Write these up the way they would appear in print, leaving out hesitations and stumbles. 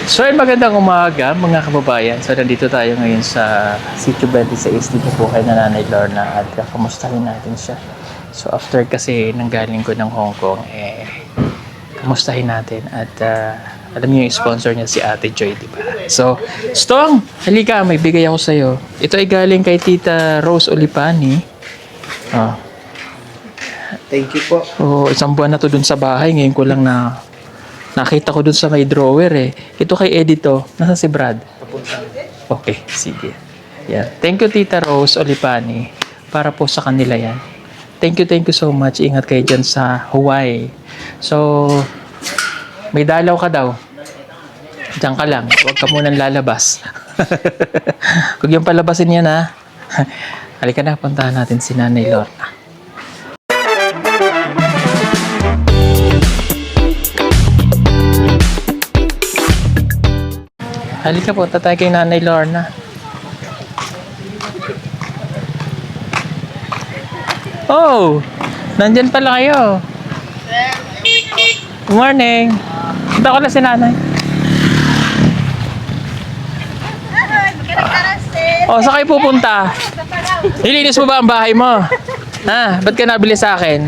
So, magandang umaga mga kababayan. So, nandito tayo ngayon sa Sitio 26 dito po kay Nanay Lorna at kamustahin natin siya. So, after kasi nanggaling ko ng Hong Kong, kamustahin natin at alam niyo yung sponsor niya si Ate Joy, di ba? So, Stong, halika, may bigay ako sa'yo. Ito ay galing kay Tita Rose Olipani. Oh. Thank you po. Oh, isang buwan na to dun sa bahay. Ngayon ko lang nakita ko dun sa may drawer eh. Ito kay Edito. Nasaan si Brad? Okay, sige. Yeah. Thank you, Tita Rose Olipani. Para po sa kanila yan. Thank you so much. Ingat kayo dyan sa Hawaii. So, may dalaw ka daw. Diyan ka lang. Huwag ka munang lalabas. Huwag yung palabasin yan ha. Halika na, puntahan natin si Nanay Lorna. Halika po, tatay kay Nanay Lorna. Oh! Nandyan pala kayo. Good morning. Punta ko lang si Nanay. Oh, saan kayo pupunta? Nilinis mo ba ang bahay mo? Ha? Ba't ka nabili sa akin?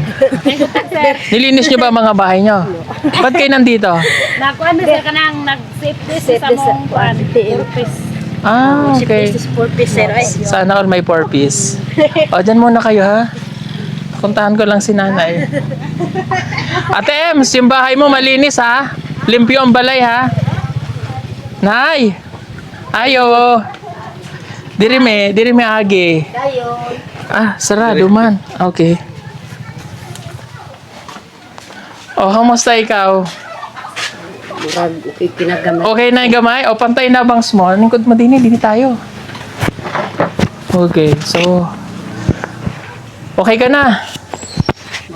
Nilinis nyo ba ang mga bahay nyo? Ba't kayo nandito? Nakuan na ka nang nag-safety sa mong kuan. Ah, okay. Sana all may 4 piece. O, dyan muna kayo ha. Puntahan ko lang si Nanay. Ate Ems, yung bahay mo malinis ha? Limpyo ang balay ha? Nay! Ayo! Dirime agi. Ah, sarado man. Okay. Oh, kamusta ikaw? Okay, kinagamay. Okay na yung gamay? O, pantay na bang small? Lingkod mo din dini tayo. Okay, so... Okay ka na?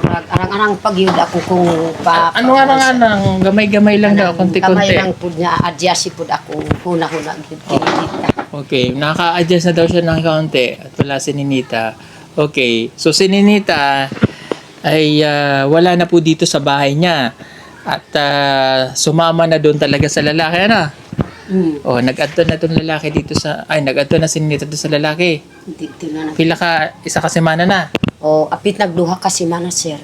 Arang-arang pagyud ako kung pa... Ano nga nang gamay-gamay lang daw, konti-konti. Gamay lang po niya, adjust po ako. Huna-huna. Okay, naka-adjust na daw siya ng kaunti at wala si Ninita. Okay, so si Ninita ay wala na po dito sa bahay niya at sumama na doon talaga sa lalaki, ano? Oh, nag-adto na doon lalaki dito sa... Ay, nag-adto na si Ninita doon sa lalaki. Dito na. Pila ka, isa ka semana na. O, apit nagduha kasi mana, sir.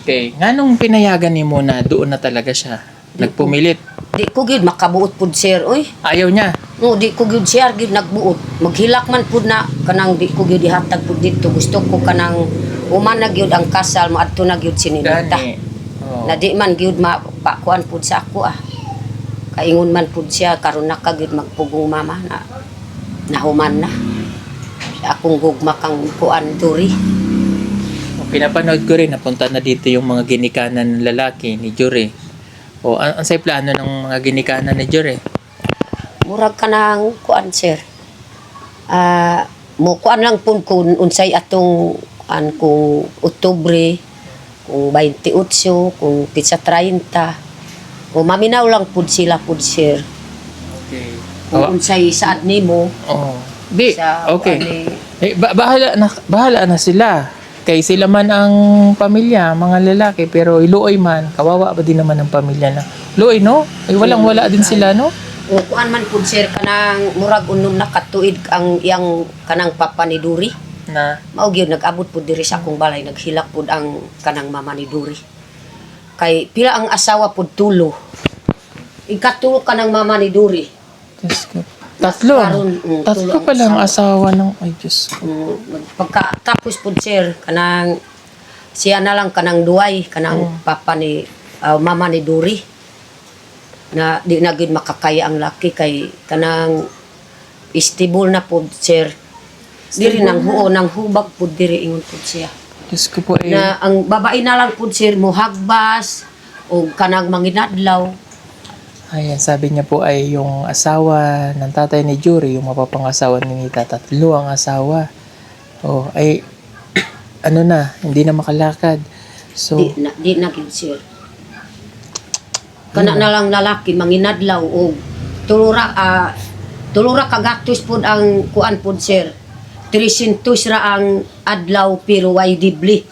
Okay, nga nung pinayagan ni mo na doon na talaga siya? Nagpumilit? Di ko gid makabuot pud, sir, oy. Ayaw niya? No, di ko gid sir gid nagbuot. Maghilak man pud na kanang di ko gid ihatag pud dito. Gusto ko kanang uman na gyud ang kasal maadto na gyud sinilita. Gani. Oh. Na di man gyud mapakuan pud sa ako ah. Kaingon man pud siya karon na ka gyud magpugong mama na nahuman na. Sa akong gugma kang kuan duri. Pinapanood ko rin, napunta na dito yung mga ginikanan ng lalaki ni Jure. O, ang say plano ng mga ginikanan ni Jure? Murag ka ng kuan sir. Mo kuan lang pud kung unsay atong kung Oktubre, kung 28, kung pizza 30. O maminaw lang pud sila pud sir. Okay. Kung unsay saad nimo. Oh. Di, Sa okay. kuan Bahala na sila. Kay sila man ang pamilya, mga lalaki, pero iluoy man, kawawa ba din naman ang pamilya na. Luoy, no? Ay, walang-wala din sila, no? O kuan man pud sir kanang murag unom na katuig ang iyang kanang papa ni Duri. Na, Mao gyud nag-abot pud diri sa akong balay naghilak pud ang kanang mama ni Duri. Kay pila ang asawa pud tulo. Ikatulo kanang mama ni Duri. Diyos ko. Tatlo. Tatlo tulo pala ang asawa ng, ay Diyos ko. Pagkatapos pud sir kanang siya na lang kanang duway kanang papa ni mama ni Duri. Na di na gyud makakaya ang laki kay kanang istibol na pud sir. Diri nang huo nang hubag pud diri ingon pud siya. Diyos ko po eh. Na ang babae na lang pud sir mo hagbas o kanang manginadlaw. Ayan, sabi niya po ay yung asawa ng tatay ni Jure, yung mapapangasawa ni Nita, tatlo ang asawa. Oh, ay ano na, hindi na makalakad. So, Di na gyud sir. Kana na lang lalaki manginadlaw o tulura kagatos pud ang kuan pud sir. 300 ra ang adlaw pero way dibli.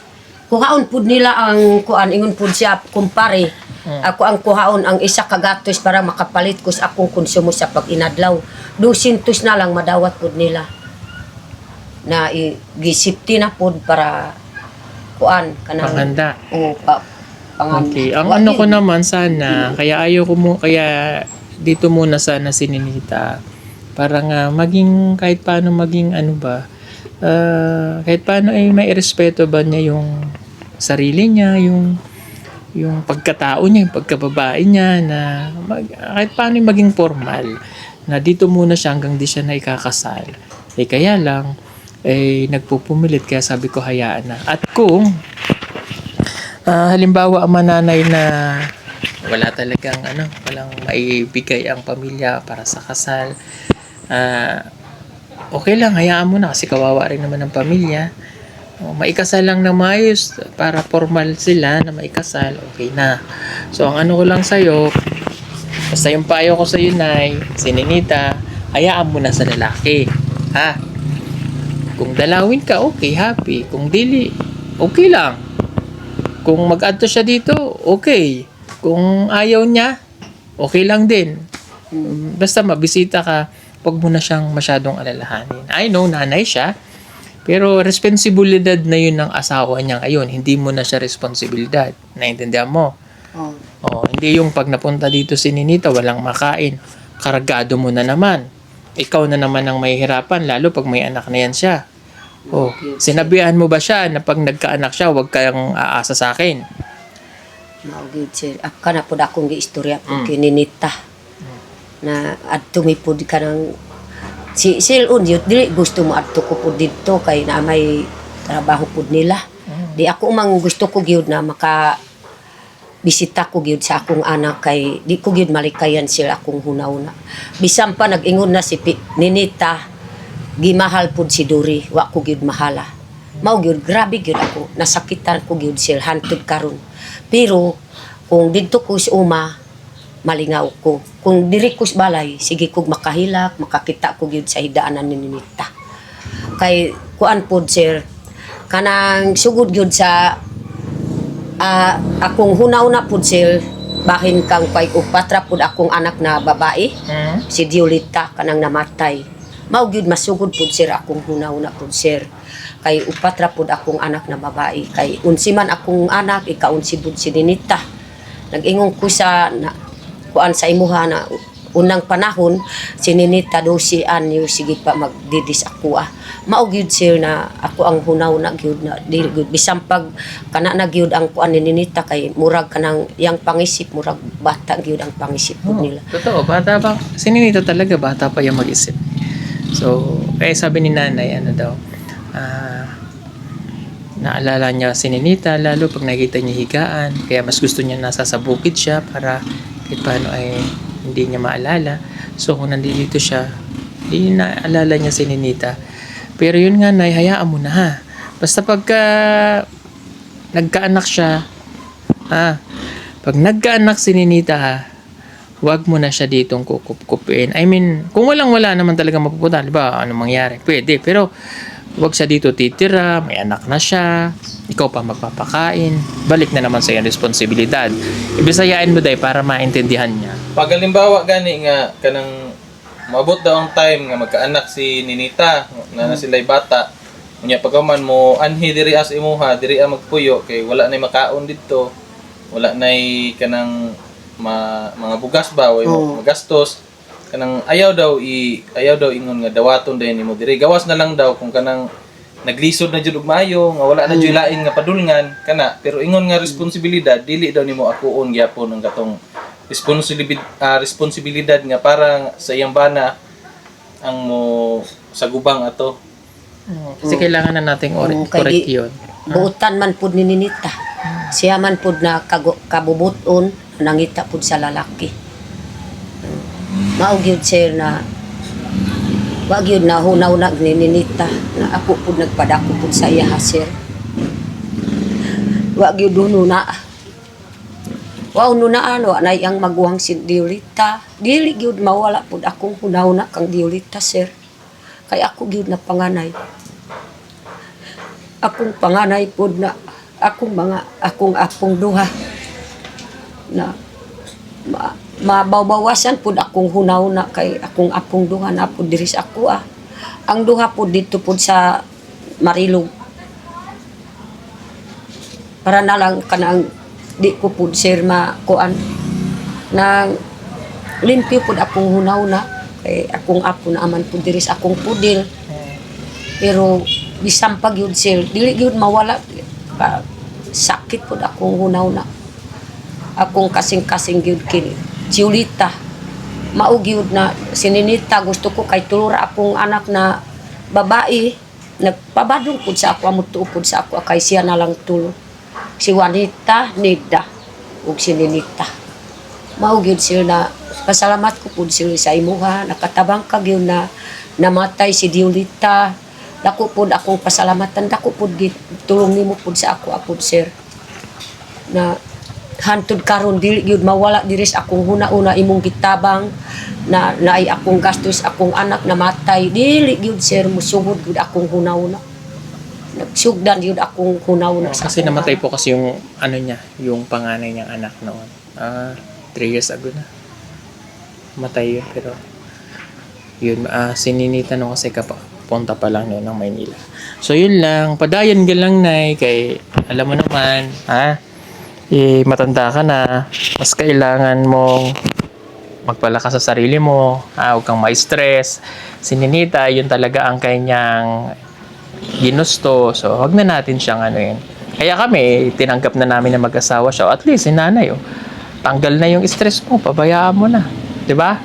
Kuhaon pud nila ang kuan ingon pud siya kumpare Ako ang kuhaon ang isa ka gatos para makapalit ko sa akong konsumo sa pag-inadlaw. 200 na lang madawat pud nila. Na gisipti na pud para kuan kanang Panganda. o pangan. Okay. Ang ano ko naman sana, kaya kaya dito muna sana si Ninita. Para nga maging, kahit paano maging ano ba, kahit paano ay may respeto ba niya yung sarili niya, yung pagkatao niya, yung pagkababae niya, na kahit paano yung maging formal, na dito muna siya hanggang di siya na ikakasal. Kaya lang, nagpupumilit, kaya sabi ko hayaan na. At kung halimbawa ang mananay na wala talagang walang maibigay ang pamilya para sa kasal, okay lang, hayaan mo na kasi kawawa rin naman ng pamilya. Maikasal lang na maayos para formal sila na maikasal, okay na. So ang ano ko lang sa'yo, basta yung payo ko sa'yo, Nay, si Ninita, hayaan mo na sa lalaki, ha? Kung dalawin ka, okay, happy. Kung dili, okay lang. Kung mag-adto siya dito, okay. Kung ayaw niya, okay lang din. Basta mabisita ka, huwag mo na siyang masyadong alalahanin. I know, nanay siya, pero responsibilidad na yun ng asawa niya ngayon. Hindi mo na siya responsibilidad. Naintindihan mo? Hindi yung pag napunta dito si Ninita, walang makain. Karagado mo na naman. Ikaw na naman ang mahihirapan, lalo pag may anak na yan siya. Sinabihan mo ba siya na pag nagkaanak siya, huwag kayang aasa sa akin? Maugid sir. Aka na po akong giistorya po kay Ninita. Na adto mi po ka ng si Silon yun, dili gusto mo adto ko po dito kay na may trabaho po nila. Di ako mang gusto ko gyud na maka bisita ko gyud sa akong anak kay di ko gyud malikayan sila akong hunaw-una. Bisan pa nag-ingon na si Ninita, gimahal pud si Duri, wa ko gyud mahala. Mao gyud grabe gyud ako, nasakitan ko gyud sila hantod karon. Pero kung didto ko sa uma, malingaw ko. Kung diri ko sa balay, sige kog makahilak, makakita ko gyud sa hidaanan ni Ninita. Kay kuan pod sir, kanang sugod gyud sa akong hunaw na pod sir, bahin kang pay upatra pod akong anak na babae, si Diolita kanang namatay. Mao gyud masugod pod sir akong hunaw na pod sir. Kay upatra pod akong anak na babae. Kay unsi man akong anak, ikaunsi pod si Ninita. Nag-ingon ko sa kuan sa imuha na unang panahon si Ninita 12 anyo sige pa magdidis ako mao gyud sir na ako ang hunaw na gyud na dili gyud bisan pag kana na gyud ang kuan ni Ninita kay murag kanang yang pangisip murag bata gyud ang pangisip nila. Totoo, bata pa. Si Ninita talaga bata pa yung mag-isip. So, kaya sabi ni nanay, naalala niya si Ninita lalo pag nakita niya higaan, kaya mas gusto niya nasa sa bukid siya para kahit paano ay hindi niya maalala. So kung nandito siya, hindi naalala niya si Ninita. Pero yun nga, Nay, hayaan mo na ha. Basta pagka nagkaanak siya, pag nagkaanak si Ninita ha, huwag mo na siya ditong kukup-kupin. I mean, kung walang-wala naman talaga mapupunta, diba, ano mangyari? Pwede, pero huwag siya dito titira, may anak na siya, ikaw pa magpapakain, balik na naman sa iyong responsibilidad. Ibisayain mo dahil para maintindihan niya. Pag halimbawa gani nga kanang maabot daw ang time nga magkaanak si Ninita na sila'y bata, unya pagkaman mo anhi diri as imuha, diri magpuyo kay wala nay makaon dito, wala nay kanang mga bugas ba o magastos, kanang ayaw daw ingon nga dawaton dayon nimo diri, gawas na lang daw kung kanang naglisod na jud og maayo nga wala na jud lain nga padulngan kana, pero ingon nga responsibilidad dili daw nimo akuon gyapon ang katong responsibilidad nga para sa iyang bana ang mo sa gubang ato. Kasi kailangan na nating correct yun. Buutan man pud ni Ninita. Siya man pud na kabubuton nangita pud sa lalaki. Mao gyud sir na wag yun na hunaw na ni Ninita na ako po nagpadako po sa iya sir. Wag yun doon na. Wow no na ano na yang maguwang si Diolita. Dili gyud mawala po akong hunaw na kang Diolita sir. Kay ako gyud na panganay. Akong panganay po na akong apong duha. na mabawasan pud akong hunaw na kay akong apong duha na pud diri sa ako ah. Ang duha pud dito pud sa Marilog. Para na lang kanang di ko pud sir makuan nang limpyo pud akong hunaw na kay akong apo na aman pud diri sa akong pudil. Pero bisan pag yun sir, dili yun mawala. Sakit pud akong hunaw na. Akong kasing-kasing gyud kini. Julita. Mao gyud na sininita gusto ko kay tulura akong anak na babae. Nagpabadong pud sa ako, amutuo pud sa ako kay siya na lang tulo. Si Juanita, Nida, ug si Ninita. Mao gyud sila na pasalamat ko pud sila sa imuha. Nakatabang ka gyud na namatay si Diolita. Dako pud akong pasalamatan, dako pud tulong nimo pud sa ako apod sir. Na hantud karon dili gyud mawala diri sa akong huna-una imong gitabang na naay akong gastos akong anak namatay dili gyud sir musugod gyud akong huna-una. Nagsugdan gyud akong huna-una sa Kasi akong namatay po kasi yung ano niya, yung panganay niyang anak noon. 3 years ago na. Matay yun, pero yun, sininita nung kasi punta pa lang noon ng Maynila. So yun lang, padayan ka lang nay, kay alam mo naman, matanda ka na, mas kailangan mong magpalakas sa sarili mo, huwag kang ma-stress. Si Ninita, yun talaga ang kanyang ginusto. So, wag na natin siyang ano yun. Kaya kami, tinanggap na namin na mag-asawa siya. At least, si nanay, tanggal na yung stress mo, pabayaan mo na. Diba?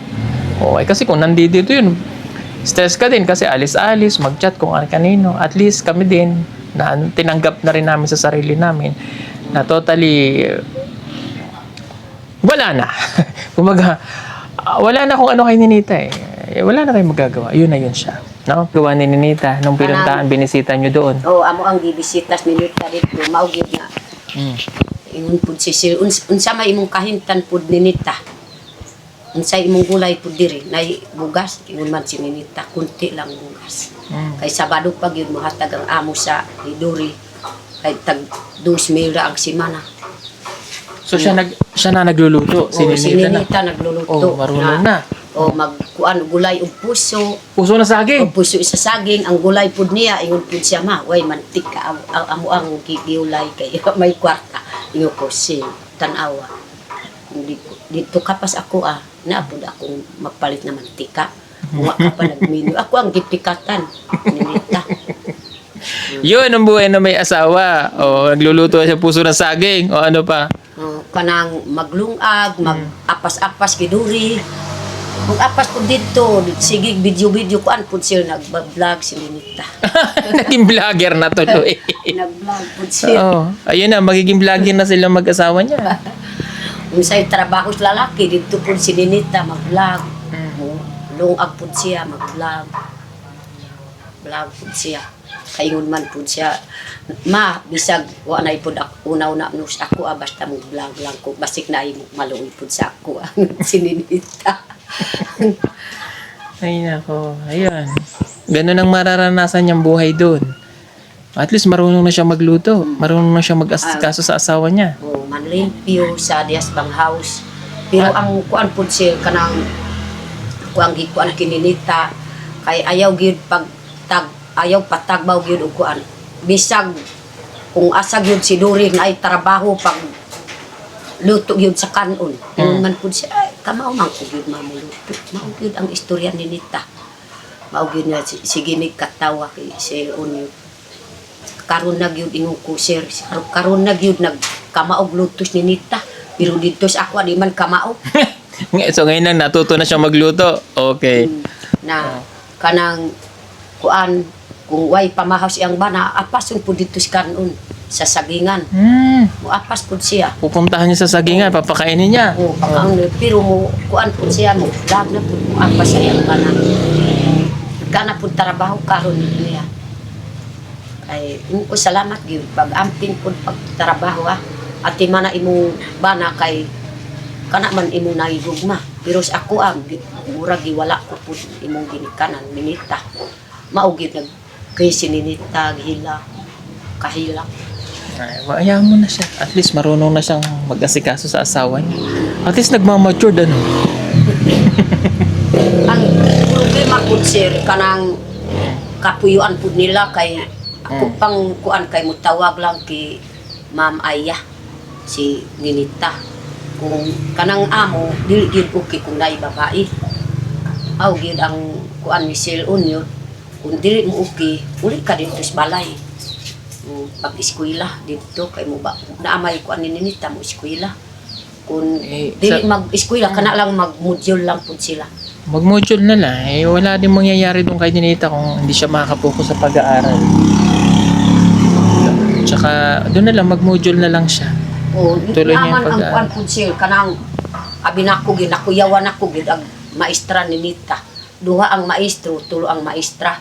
Okay, kasi kung nandito yun, stress ka din kasi alis-alis, mag-chat kung kanino. At least kami din, na tinanggap na rin namin sa sarili namin na totally wala na. Kumaga, wala na kung ano kay Ninita eh. Wala na kayong magagawa. Yun na yun siya. No? Gawa ni Ninita, nung pinuntaan, binisita nyo doon. amo ang gibisitas ni Ninita dito, mao gyud na. Ingon pud si sir, unsa may imong kahintan pud ni Ninita. Unsay imong gulay pud diri, nay bugas, ingon man si Ninita, kunti lang bugas. Kay Sabado pag yun mohatag ang amo sa Iduri, kay tag 2,000 ang simana. So siya na nagluluto. Si Si Ninita na. Ninita nagluluto. Oh, marunong na. Magkuan gulay ug puso. Puso na saging. Og puso isa saging, ang gulay pud niya ingon pud siya ma, way mantika amo ang giulay kay may kwarta. Ingon ko si tan-awa. Dito kapas ako naapod akong magpalit na mantika. Wa ka pa nagmenu. Ako ang gipikatan. Ninita. Yun ang buhay na may asawa. O nagluluto siya puso na saging. O ano pa. Kanang maglungag, mag-apas-apas giduri. Mag-apas po dito, sige video-video ko pud sila nag-vlog si Ninita. Naging vlogger na tuloy. Nag-vlog pud sila. Oo. Ayun na, magiging vlogger na sila mag-asawa niya. Kung sa'yo trabaho sa lalaki, dito po si Ninita mag-vlog. Lungag po siya, mag-vlog. Vlog po siya. Kayon man po siya. Ma, bisag, wanay po una-una nus ako, basta mag-vlog lang ko. Basik na yung maluwi po sa ako, si Ninita. Ay nako, ayun. Ganun ang mararanasan niyang buhay doon. At least marunong na siya magluto. Marunong na siya mag-asikaso sa asawa niya. Manlimpyo sa Dias Bang House. Pero ang kuan po siya, kanang kuang gikuan kininita, kay ayaw gyud ayaw patagbaw gyud og kuan. Bisag kung asa gyud si Duri na ay trabaho pag luto gyud sa kanon. Ingon man pud siya, ay kamao man ko gyud mamuluto. Mao gyud ang istorya ni Nita. Mao gyud na sige ni katawa kay si Unyo. Karon na gyud ingon ko sir, karon na gyud nagkamaog lutos ni Nita. Pero dito sa ako di man kamao. So ngayon lang natuto na siya magluto. Okay. Na kanang kuan kung way pamahaw siyang bana apason po dito sa kanon sa sagingan. Mo apas po siya. Pupuntahan niya sa sagingan, papakainin niya. Pero mo kuan po siya mo lag na po mo apas siyang bana. Kana po trabaho karon niya. Ay ko salamat gyud pag amping po pagtrabaho at man na imong bana kay kana man imo naigugma pero sa ako ang mura giwala ko pud imong ginikanan Ninita maugit nag kay si Ninita gihila kahila Ay, hayaan mo na siya. At least marunong na siyang mag-asikaso sa asawa niya. At least nagmamature ano. Ang problema po sir, kanang kapuyuan po nila kay ako pang kuan kay mutawag lang kay Ma'am Aya, si Ninita. Kung kanang amo, dili gyud okay kung naay babae. Aw gyud ang kuan ni Sir Unyo, kung dili mo okay, uli ka dito sa balay. Pag-eskwela dito kay mo ba naamay kuan ni Ninita mo eskwela. Kung dili mag-eskwela kana lang mag-module lang pud sila. Mag-module na lang. Eh, wala din mangyayari doon kay Ninita kung hindi siya makakapokus sa pag-aaral. Tsaka doon na lang, mag-module na lang siya. O, Tuloy niya yung naman ang pag-aaral. kuan pud sir kanang abi nako gid nakuyawan ako gid ang maestra ni Nita. Duha ang maestro, tulo ang maestra.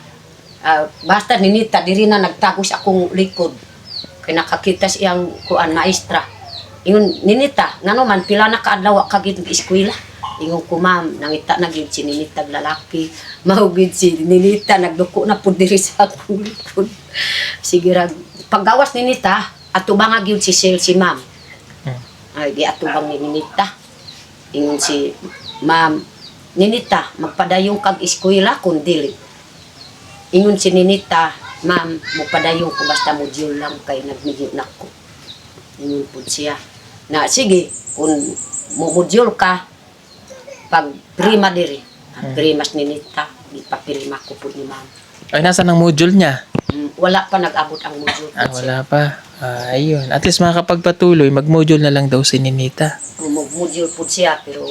Basta ni Nita diri na nagtagos akong likod. Kay nakakita siyang kuan maestra. Ingon Ninita, ngano man pila na kaadlaw ka gid eskwela. Ingon ko ma'am, nangita na gid si Ninita lalaki. Mao gid si Ninita nagduko na pud diri sa akong likod. Sige ra paggawas ni Ninita, atubang gyud si Sel si ma'am. Ay di atubang ni Ninita. Ingon si ma'am, Ninita, magpadayong kag eskwela kun dili. Ingon si Ninita, ma'am, magpadayong ko basta module lang kay nagmigyo nako. Ingon pud siya. Na sige, kung module ka pag prima diri. Primas ni Ninita, ipapirma ko pud ni ma'am. Ay, nasa ng module niya? Wala pa nag-abot ang module. Wala pa. Ayun. At least makakapagpatuloy, mag-module na lang daw si Ninita. Module po siya, pero...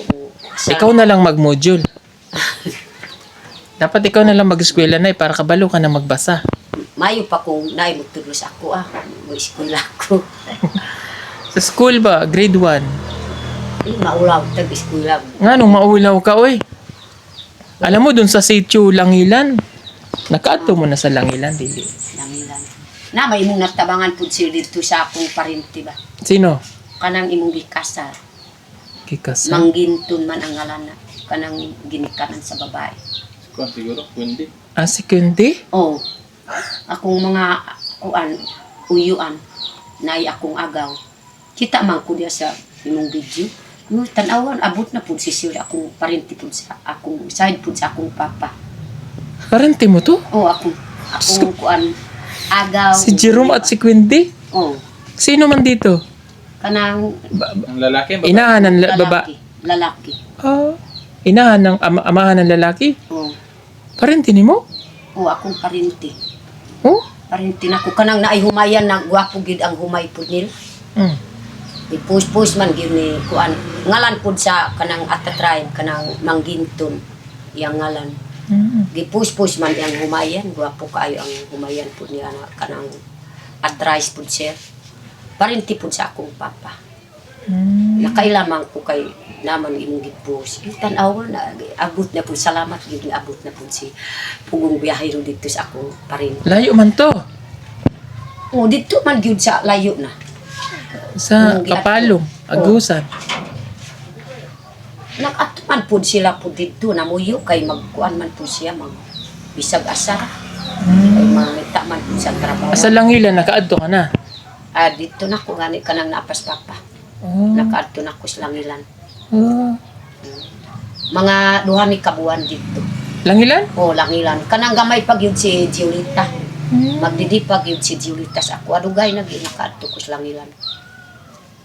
Ikaw na lang mag-module. Dapat ikaw na lang mag-eskwela na para kabalo ka na magbasa. Mayo pa kung naimutulos ako, mag-eskwela ako. Sa school ba? Grade 1? Maulaw, tag-eskwela. Nga nung maulaw ka, oy. Alam mo, dun sa sitio Langilan, nakaato mo na sa Langilan, dili. Langilan. Na, may imong natabangan po siya dito sa akong parinti ba? Sino? Kanang imong gikasal. Kikasa. Manggintun man ang ngalan na. Kanang ginikanan sa babae. Kung siguro, hindi. Si Kundi? Oh, akong mga kuan, uyuan, naay akong agaw. Kita man ko diya sa imong video. Tanawan, abot na po si Sir, akong parinti po sa akong side po sa akong papa. Parente mo to? Oh, akong kuan, agaw. Si Jerome at si Quindy? Oh, Sino man dito? kanang Ang lalaki, babae. Inahan ng baba. lalaki. Inahan ng amahan ng lalaki? Oh, Parente ni mo? oh, akong parinti. Oh? Parinti na ko kanang naay humayan na gwapo gid ang humay po nila. Mm. Ipus-pus man gyud ni kuan ngalan pud sa kanang atatribe kanang Mangginton yang ngalan. Gipus-pus man yang humayan, gwapo kaayo ang humayan pud niya na kanang atrais pud siya. Parinti pud sa akong papa. Nakailamang ko kay naman imong gipus. Tan-aw na abot na pud salamat gyud abot na pud si pugong biyahero dito sa akong parinti. Layo man to. Oh, dito man gyud sa layo na. Sa Kapalong, Agusan. Nakatuman po sila po dito na muyo kay magkuan man po siya mag bisag asar. Kay mangita man po sa trabaho. Sa Langilan, nakaadto ka na. Dito na ko gani kanang napas papa. Nakaadto na ko sa Langilan. Mga duha ni kabuan dito. Langilan? Oh, Langilan. Kanang gamay pag yun si Giolita. Magdidi pag yun si Giolita sa ako. Adugay na ginakaadto ko sa Langilan.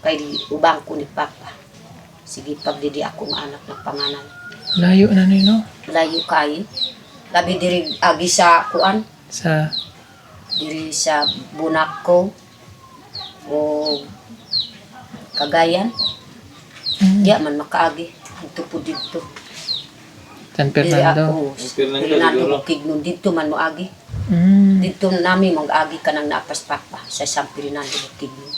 Kay ubang ko ni papa. Sige pagdidi akong anak ng panganan. Layo na no? Layo kay. Labi diri agi sa kuan, Sa... diri sa Bunaco o Cagayan. Diya man makaagi. Dito po dito. San Diri Fernando. ako. Fernando, Fernando siguro. Bukidnon. Dito man mo agi. Dito namin mag-agi ka ng napas papa sa San Fernando Bukidnon.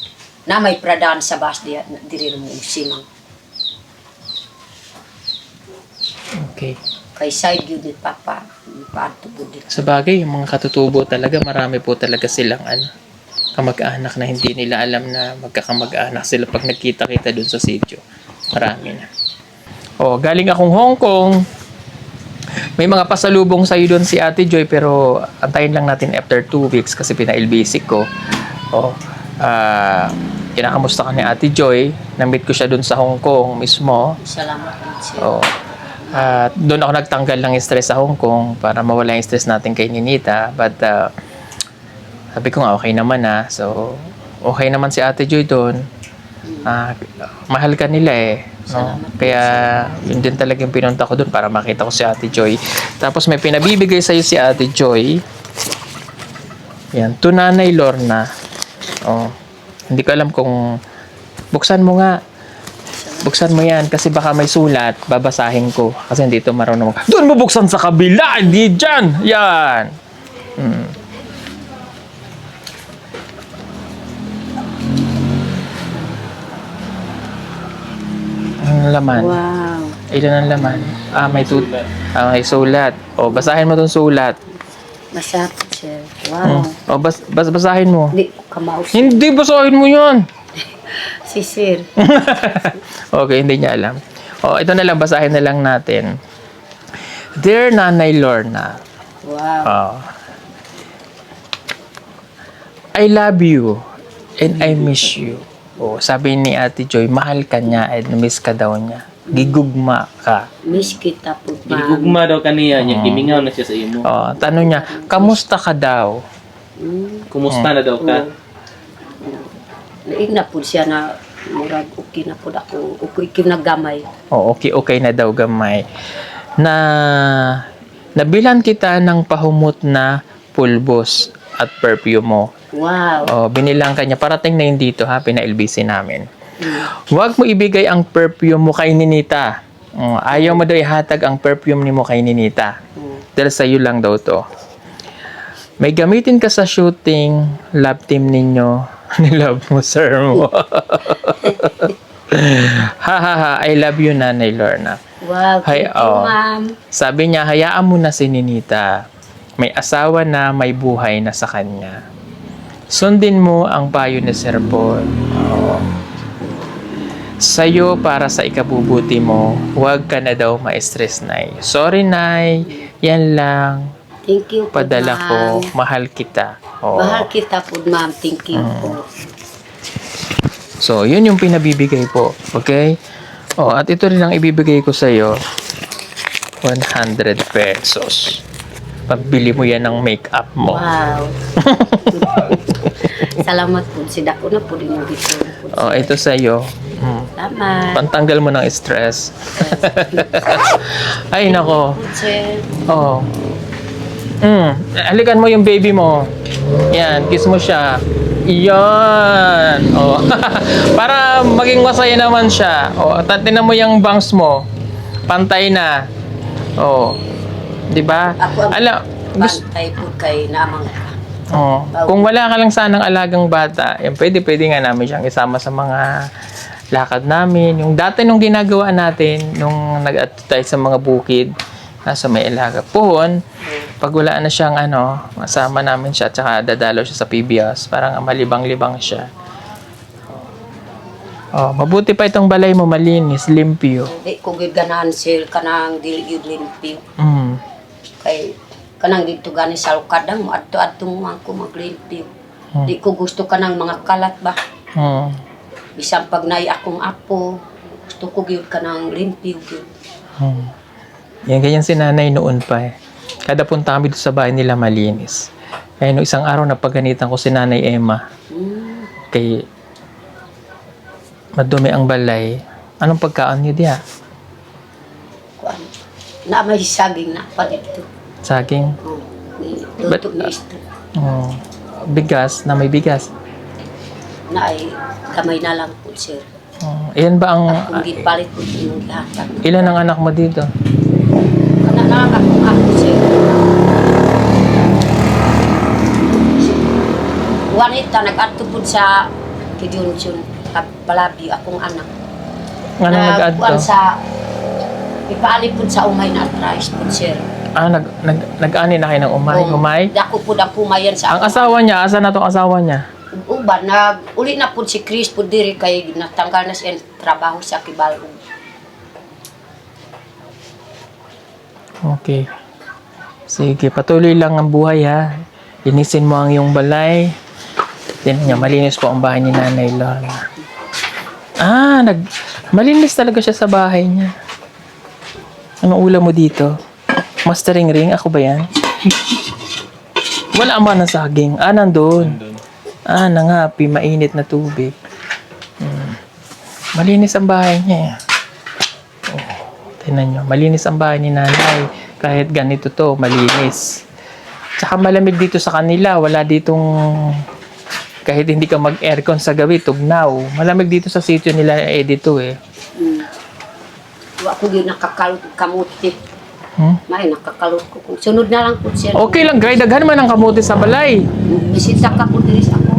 Na may pradaan sa bus diya, diri mo simang. Okay. Kay side yun ni papa, paanto po dito. Sa bagay, yung mga katutubo talaga, marami po talaga silang kamag-anak na hindi nila alam na magkakamag-anak sila pag nagkita-kita dun sa sitio. Marami na. Galing akong Hong Kong. May mga pasalubong sa'yo doon si Ate Joy pero antayin lang natin after 2 weeks kasi pina-LBC ko. kinakamusta ka ni Ate Joy. Na-meet ko siya dun sa Hong Kong mismo. Salamat po, sir. Oo. At doon ako nagtanggal ng stress sa Hong Kong para mawala yung stress natin kay Ninita. But sabi ko nga okay naman na. So okay naman si Ate Joy doon. Mahal ka nila eh. No? Kaya yun din talaga yung pinunta ko doon para makita ko si Ate Joy. Tapos may pinabibigay sa'yo si Ate Joy. Yan. To Nanay Lorna. Oh. Hindi ko alam kung buksan mo nga. Buksan mo yan kasi baka may sulat, babasahin ko. Kasi hindi ito marunong. Doon mo buksan sa kabila, hindi dyan. Yan. Ang laman. Wow. Ilan ang laman? May sulat. O, basahin mo itong sulat. Masakit, sir. Wow. O, basahin mo. Hindi ko kamaus. Hindi, basahin mo yan. Si sir. Okay, hindi niya alam. O, ito na lang, basahin na lang natin. Dear Nanay Lorna, Wow. I love you and I miss you. O, sabi ni Ate Joy, mahal ka niya and miss ka daw niya. Gigugma ka. Miss kita po, ma'am. Gigugma daw kaniya niya, gimingaw na siya sa imo. O, tanong niya, kamusta ka daw? Kumusta na daw ka? Naig na po siya na murag okay na po ako. Okay naggamay. O, okay na daw gamay. Nabilan kita ng pahumot na pulbos at perfume mo. Wow. O, binilang kanya. Parating na yun dito ha, pina-LBC namin. Huwag mo ibigay ang perfume mo kay Ninita. Ayaw mo daw ihatag ang perfume ni mo kay Ninita. Dahil sa'yo lang daw to. May gamitin ka sa shooting, love team ninyo. Nilove mo, sir mo. Ha, I love you, Nanay Lorna. Wow, thank you, ma'am. Sabi niya, hayaan mo na si Ninita. May asawa na, may buhay na sa kanya. Sundin mo ang payo ni Sir Paul. Sa'yo, para sa ikabubuti mo, huwag ka na daw ma-stress, Nay. Sorry, Nay. Yan lang. Thank you po, Padala ma'am. ko. Mahal kita. Oo. Mahal kita po, ma'am. Thank you po. So, yun yung pinabibigay po. Okay? At ito rin ang ibibigay ko sa'yo. 100 pesos. Pambili mo yan ng make-up mo. Wow. Salamat po. Sidako na po rin yung dito. Ito sa'yo. Salamat. Pantanggal mo ng stress. Ay, nako. Sir. Halikan mo yung baby mo. Yan, kiss mo siya. Yan. Para maging masaya naman siya. Tinan mo yung bangs mo. Pantay na. 'Di ba? Ako ang gusto, pantay po kay namang ka. kung wala ka lang sanang alagang bata, yan, pwede nga namin siyang isama sa mga lakad namin. Yung dati nung ginagawa natin, nung nag-ato tayo sa mga bukid, nasa may alaga pohon, pag wala na siyang masama namin siya, tsaka dadalaw siya sa PBS, parang malibang-libang siya. Mabuti pa itong balay mo, malinis, limpyo. Di ko ganahan sir kanang dili gyud limpyo. Kay kanang dito gani sa lukadang mo adto mo ako maglimpyo. Di ko gusto kanang mga kalat ba. Bisan pag naay akong apo, gusto ko gyud kanang limpyo gyud. Yan, ganyan si nanay noon pa eh. Kada punta kami doon sa bahay nila malinis. Kaya nung isang araw napaganitan ko si Nanay Emma. Kay madumi ang balay. Anong pagkaon niyo diya? Kuan. Na may saging na pa dito. Saging? Luto ni isto. Bigas, na may bigas. Na ay kamay na lang po sir. Ilan ba ang... Kung gipalit po yung gihatag. Ilan ang anak mo dito? Kana na akong ako sir. Wanita nag-adto po sa Kidunjun. Palabi akong anak. Ano nag-add Kuan to? sa ipaali po sa umay na atras po sir. Nag-ani na kayo ng umay? Dako po ang pumayan sa Ang asawa niya, asa na tong asawa niya? uban uli na po si Chris po diri kay natanggal na siya trabaho sa Kibalog. Okay. Sige, patuloy lang ang buhay ha. Linisin mo ang iyong balay. Tingnan niyo, malinis po ang bahay ni Nanay Lorna. Malinis talaga siya sa bahay niya. Anong ulam mo dito? Mastering ring? Ako ba yan? Wala man ng saging. Nandun. Nangapi. Mainit na tubig. Malinis ang bahay niya. Tingnan nyo. Malinis ang bahay ni Nanay. Kahit ganito to, malinis. Tsaka malamig dito sa kanila. Wala ditong... Kahit hindi ka mag-aircon sa gabi, tugnaw. Malamig dito sa sitio nila Edito eh. Wa ko gyud nakakalot kamuti. May nakakalot ko. Sunod na lang po, sir. Okay lang, Gray. Daghan man ang kamote sa balay. Bisita ka po diri sa ako.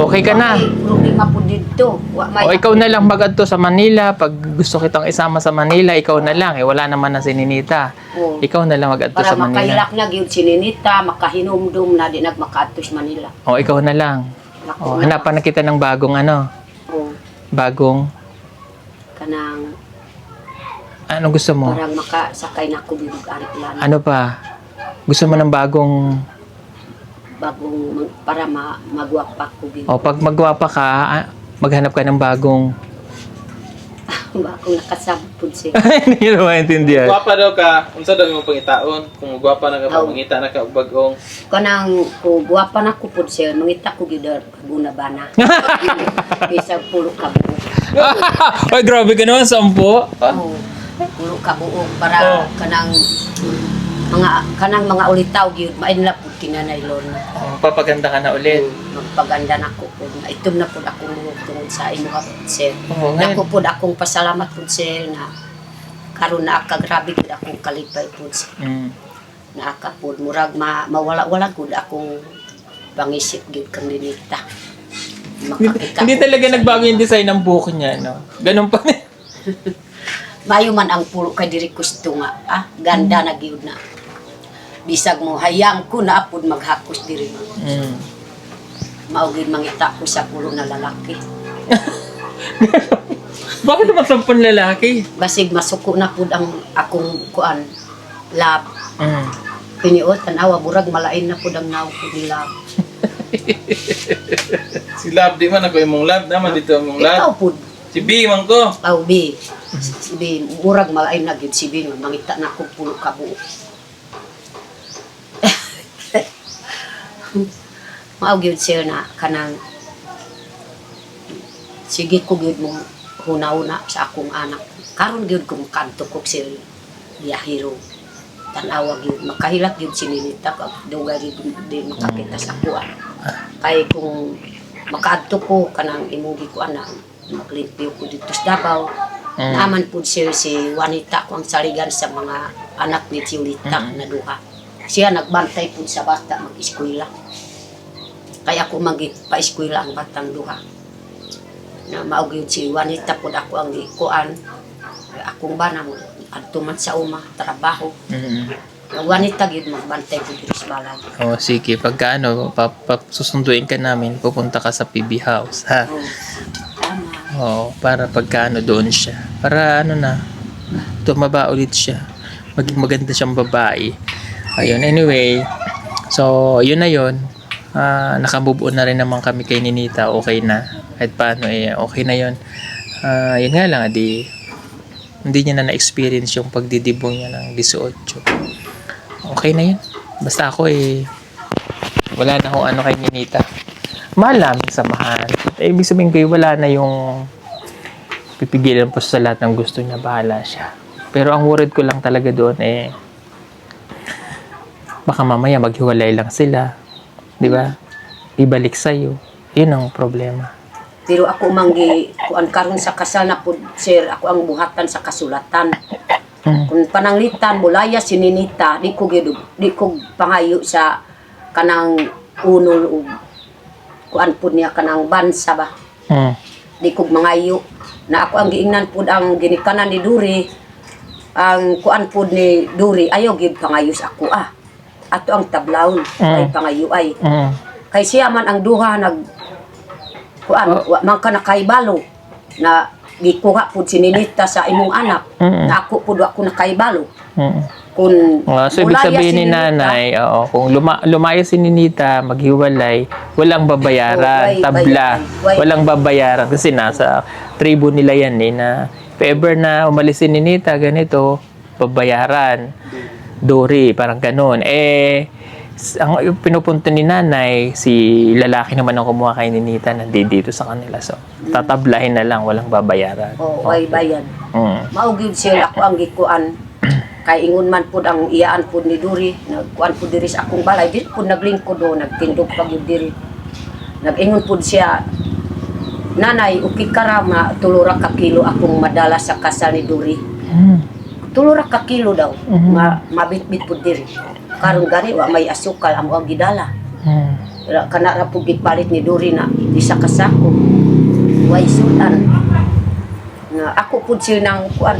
Okay ka na. Problema po dito. O ikaw na lang mag-adto sa Manila. Pag gusto kitang isama sa Manila, ikaw na lang. Wala naman na si Ninita. Ikaw na lang mag-adto para sa Manila. Para makailak na gyud si Ninita, makahinumdum na di nagmakaadto sa Manila. O ikaw na lang. Hanapan na kita ng bagong bagong kanang ano gusto mo? parang makasakay na ko bilog ari plan. Ano pa? Gusto mo ng bagong para magwapa ko bilog. O pag magwapa ka, maghanap ka ng bagong Bakong nakasabot siya. hindi na maintindihan. Gwapa daw ka, unsa daw imong pangitaon? Kung gwapa na ka, mangita na ka og bag-ong. Kanang ko guwapa na ko pud siya, mangita ko gyud guna bana. Bisa pulo ka buok. Ay, grabe ka naman, 10. Pulo ka buok para kanang mga ulitaw gyud mainla pud kinanay Lorna. Papaganda ka na ulit. Magpaganda na ko pud. Itom na pud ako tungod sa imo sir. Ngayon. Nako pud akong pasalamat pud sir na karon na grabe gud akong kalipay pud sir. Na ka pud murag mawala-wala gud akong pangisip gid kang Ninita. Hindi talaga nagbago yung design ng buhok niya, no? Ganun pa. Mayo man ang pulo kay diri gusto nga. Ganda na gyud na. Bisag mo hayang ko na apod maghakos diri. Mao gyud mangita ko sa pulo na lalaki. Bakit naman 10 lalaki? Basig masuko na pud ang akong kuan lab. Piniot tanawa burag malain na pud ang naw ko ni lab. Si Lab, di man ako imong Lab, naman dito imong Lab. Ikaw pud. Si B man ko. B. Si B burag malain na gyud si B mangita na ko pulo ka buok. Mao gyud siya na kanang sige ko gyud mo hunaw-na sa akong anak. Karon gyud kung kanto ko si Yahiro. Tanawa gyud makahilak gyud si Ninita kag dugay gyud di makakita sa kuan. Kay kung makaadto ko kanang imong gikuan na maglimpyo ko dito sa Davao. Naman pud siya si Juanita ko ang saligan sa mga anak ni Julita na duha. Siya nagbantay pud sa bata mag-eskwela. Kaya ako pa-eskwela ang batang duha. Na maugyod si Juanita pud ako ang ikuan. Akong bana mo adto man sa uma trabaho. Juanita gyud magbantay pud diri sa balay. Oh, sige. Pagka susunduin ka namin, pupunta ka sa PB House, ha? Tama. Oh, para pagka doon siya. Para tumaba ulit siya. Maging maganda siyang babae. Ayun, anyway. So, yun na yun. Nakabubuo na rin naman kami kay Ninita. Okay na. Kahit paano okay na yun. Yun nga lang, hindi niya na na-experience yung pagdidibong niya ng 18. Okay na yun. Basta ako wala na akong kay Ninita. Mahal namin samahan. Ibig sabihin ko wala na yung pipigilan po sa lahat ng gusto niya. Bahala siya. Pero ang worried ko lang talaga doon baka mamaya maghiwalay lang sila. Di ba? Ibalik sa'yo. Yun ang problema. Pero ako manggi kuan karon sa kasal na pud sir ako ang buhatan sa kasulatan. Kung pananglitan bulaya si Ninita di ko pangayo sa kanang unol ug kuan pud niya kanang bansa ba. Di ko mangayo na ako ang giingnan pud ang ginikanan ni Duri ang kuan pud ni Duri ayaw gid pangayo sa ako ato ang tablawon ay pangayo ay. Kay siya man ang duha nag kuan man ka nakaibalo na gikuha po si Ninita sa imong anak. Na ako po ako nakaibalo. Kung So, ibig mulaya sabihin si ni Ninita, nanay, kung lumayo si Ninita, maghiwalay, walang babayaran, Way tabla, bayaran. Way. walang babayaran. Kasi nasa tribo nila yan na if ever na umalis si Ninita, ganito, babayaran. Dori, parang ganun. Ang pinupunta ni nanay, si lalaki naman ang kumuha kay Ninita, nandito sa kanila. So, tatablahin na lang, walang babayaran. way bayan. Maugid siya ako ang gikuan. Kay ingon man pud ang iyaan pud ni Duri, nagkuan pud diri sa akong balay, dili pud naglingkod do, nagtindog pa gyud diri. Nag-ingon pud siya, nanay, ukit ka ra ma tulura ka kilo akong madala sa kasal ni Duri. Tulura ka kilo daw, mabitbit pud diri. Karon gani wa may asukal amo ang gidala. Kana ra pud gipalit ni Duri na isa ka sako. Way sudan. Nga ako pud siya nang kuan.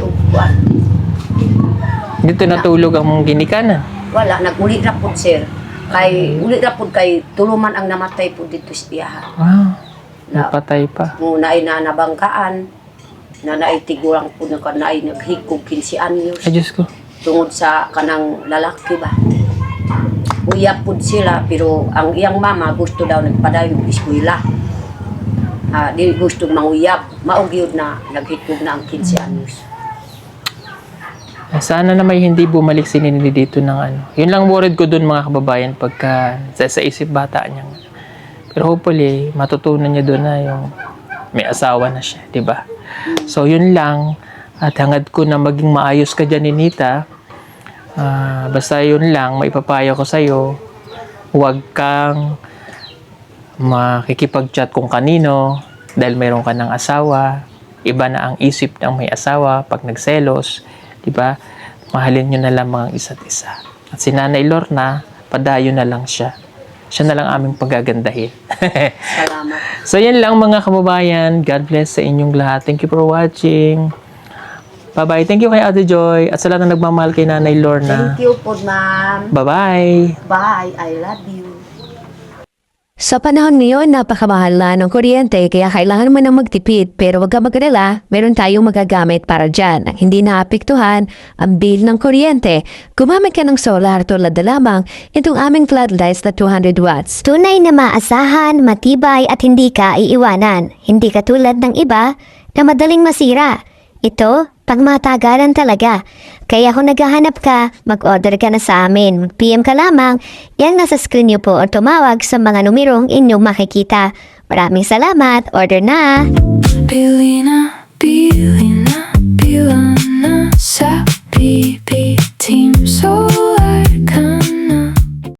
Dito natulog ang mong ginikanan. Wala, nag-uli ra pud sir. Kay uli ra pud kay tuluman ang namatay pud dito sa iyaha. Wow, napatay pa. Mo naay na nabangkaan. Na naay tigurang pud na naay naghikog 15 anyos Ay, Diyos ko. tungod sa kanang lalaki ba. Uyab pud sila pero ang iyang mama gusto daw nagpadayon og eskwela. Di gusto manguyab. Mao gyud na naghikog na ang 15 anyos. Sana na may hindi bumalik si Nini dito ng ano. Yun lang worried ko dun mga kababayan pagka sa isip bata niya. Pero hopefully, matutunan niya doon na yung may asawa na siya, di ba? So yun lang. At hangad ko na maging maayos ka dyan, Ninita. Basta yun lang, maipapayo ko sa'yo. Huwag kang makikipag-chat kung kanino dahil mayroon ka ng asawa. Iba na ang isip ng may asawa pag nagselos. Diba? Mahalin nyo na lang mga isa't isa. At si Nanay Lorna, padayo na lang siya. Siya na lang aming pagagandahin. Salamat. So, yan lang mga kababayan. God bless sa inyong lahat. Thank you for watching. Bye-bye. Thank you kay Ate Joy. At sa lahat na nagmamahal kay Nanay Lorna. Thank you po, ma'am. Bye-bye. Bye. I love you. Sa panahon ngayon, napakamahal na ng kuryente kaya kailangan mo nang magtipid pero wag ka mag-alala, meron tayong magagamit para dyan. Ang hindi naapektuhan ang bill ng kuryente. Gumamit ka ng solar tulad na lamang itong aming floodlights na 200 watts. Tunay na maasahan, matibay at hindi ka iiwanan. Hindi katulad ng iba na madaling masira. Ito, pagmatagalan talaga. Kaya kung naghahanap ka, mag-order ka na sa amin. Mag-PM ka lamang, yan nasa screen niyo po o tumawag sa mga numerong inyong makikita. Maraming salamat, order na! Pilina, pilina, pilana sa